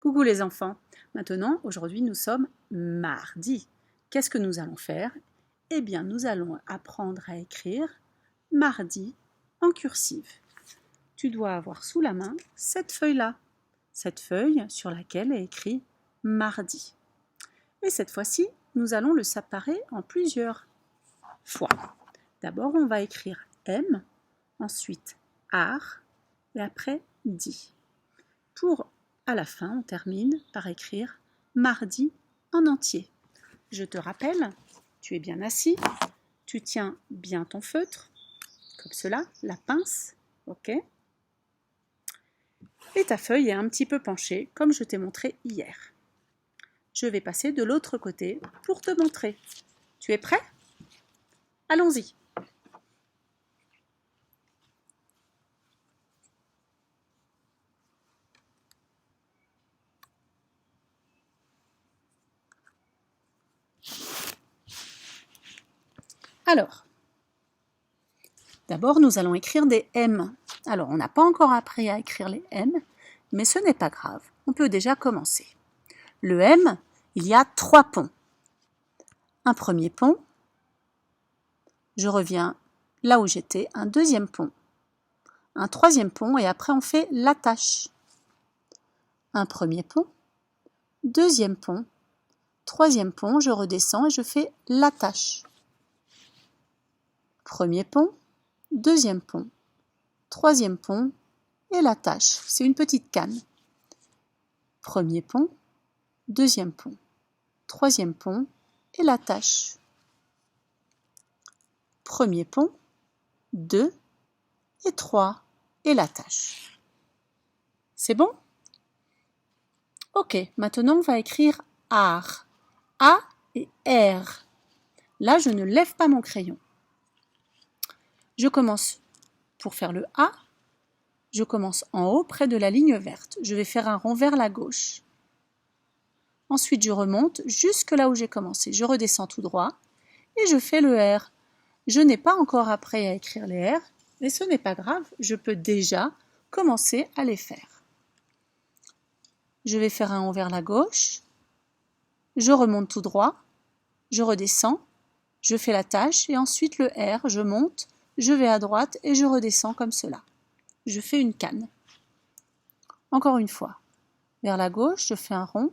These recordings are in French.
Coucou les enfants. Maintenant, aujourd'hui, nous sommes mardi. Qu'est-ce que nous allons faire? Eh bien, nous allons apprendre à écrire mardi en cursive. Tu dois avoir sous la main cette feuille-là. Cette feuille sur laquelle est écrit mardi. Et cette fois-ci, nous allons le séparer en plusieurs fois. D'abord, on va écrire M, ensuite ar, et après di. À la fin, on termine par écrire mardi en entier. Je te rappelle, tu es bien assis, tu tiens bien ton feutre, comme cela, la pince, ok? Et ta feuille est un petit peu penchée, comme je t'ai montré hier. Je vais passer de l'autre côté pour te montrer. Tu es prêt? Allons-y. Alors, d'abord, nous allons écrire des M. Alors, on n'a pas encore appris à écrire les M, mais ce n'est pas grave. On peut déjà commencer. Le M, il y a 3 ponts. Un premier pont, je reviens là où j'étais, un deuxième pont, un troisième pont, et après on fait l'attache. Un premier pont, deuxième pont, troisième pont, je redescends et je fais l'attache. Premier pont, deuxième pont, troisième pont et l'attache. C'est une petite canne. Premier pont, deuxième pont, troisième pont et l'attache. Premier pont, 2 et 3 et l'attache. C'est bon? Ok, maintenant on va écrire ar. A et R. Là, je ne lève pas mon crayon. Je commence pour faire le A. Je commence en haut près de la ligne verte. Je vais faire un rond vers la gauche. Ensuite, je remonte jusque là où j'ai commencé. Je redescends tout droit et je fais le R. Je n'ai pas encore appris à écrire les R, mais ce n'est pas grave. Je peux déjà commencer à les faire. Je vais faire un rond vers la gauche. Je remonte tout droit. Je redescends. Je fais l'attache et ensuite le R. Je monte. Je vais à droite et je redescends comme cela. Je fais une canne. Encore une fois. Vers la gauche, je fais un rond.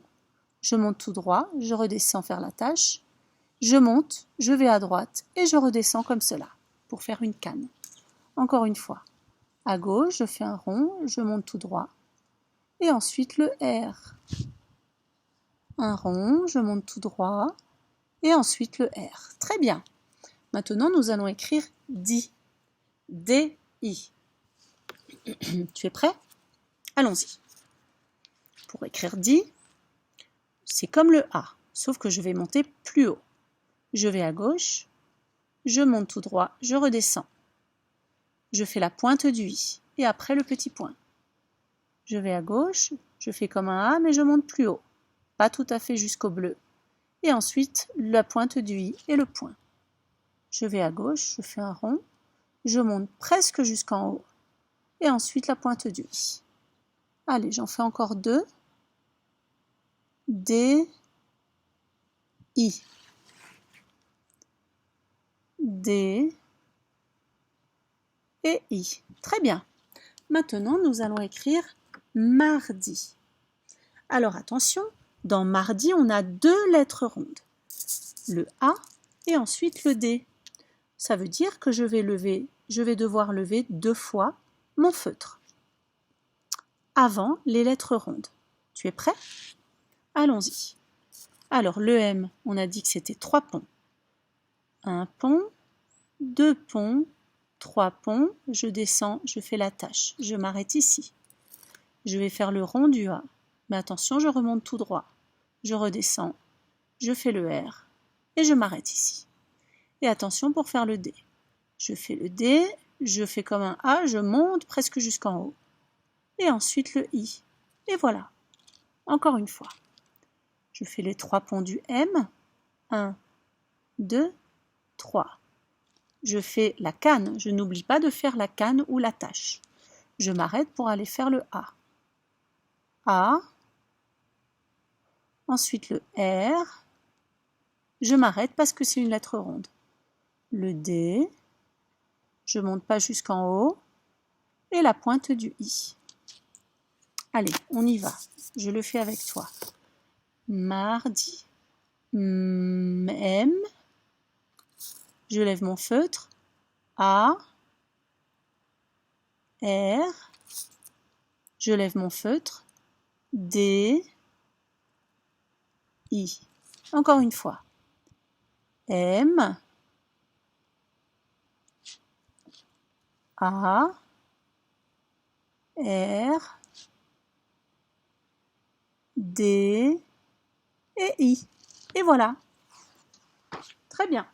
Je monte tout droit. Je redescends faire l'attache. Je monte, je vais à droite et je redescends comme cela pour faire une canne. Encore une fois. À gauche, je fais un rond. Je monte tout droit. Et ensuite le R. Un rond, je monte tout droit. Et ensuite le R. Très bien. Maintenant, nous allons écrire di. D-I. Tu es prêt? Allons-y. Pour écrire di, c'est comme le A, sauf que je vais monter plus haut. Je vais à gauche, je monte tout droit, je redescends. Je fais la pointe du I et après le petit point. Je vais à gauche, je fais comme un A, mais je monte plus haut. Pas tout à fait jusqu'au bleu. Et ensuite, la pointe du I et le point. Je vais à gauche, je fais un rond, je monte presque jusqu'en haut. Et ensuite, la pointe du I. Allez, j'en fais encore 2. D, I. D et I. Très bien. Maintenant, nous allons écrire mardi. Alors attention, dans mardi, on a 2 lettres rondes. Le A et ensuite le D. Ça veut dire que je vais devoir lever 2 fois mon feutre. Avant les lettres rondes. Tu es prêt? Allons-y. Alors le M, on a dit que c'était 3 ponts. Un pont, 2 ponts, 3 ponts, je descends, je fais l'attache, je m'arrête ici. Je vais faire le rond du A, mais attention, je remonte tout droit. Je redescends, je fais le R et je m'arrête ici. Et attention pour faire le D. Je fais le D, je fais comme un A, je monte presque jusqu'en haut. Et ensuite le I. Et voilà. Encore une fois. Je fais les 3 ponts du M. 1, 2, 3. Je fais la canne. Je n'oublie pas de faire la canne ou l'attache. Je m'arrête pour aller faire le A. A, Ensuite, le R. Je m'arrête parce que c'est une lettre ronde. Le D. Je ne monte pas jusqu'en haut. Et la pointe du I. Allez, on y va. Je le fais avec toi. Mardi. M. Je lève mon feutre. A. R. Je lève mon feutre. D. I. Encore une fois. M. A. R. D. Et I. Et voilà. Très bien.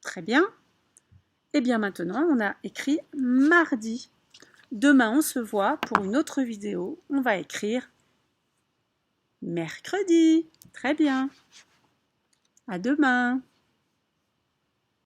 Très bien. Et bien maintenant, on a écrit mardi. Demain, on se voit pour une autre vidéo. On va écrire mercredi. Très bien. À demain.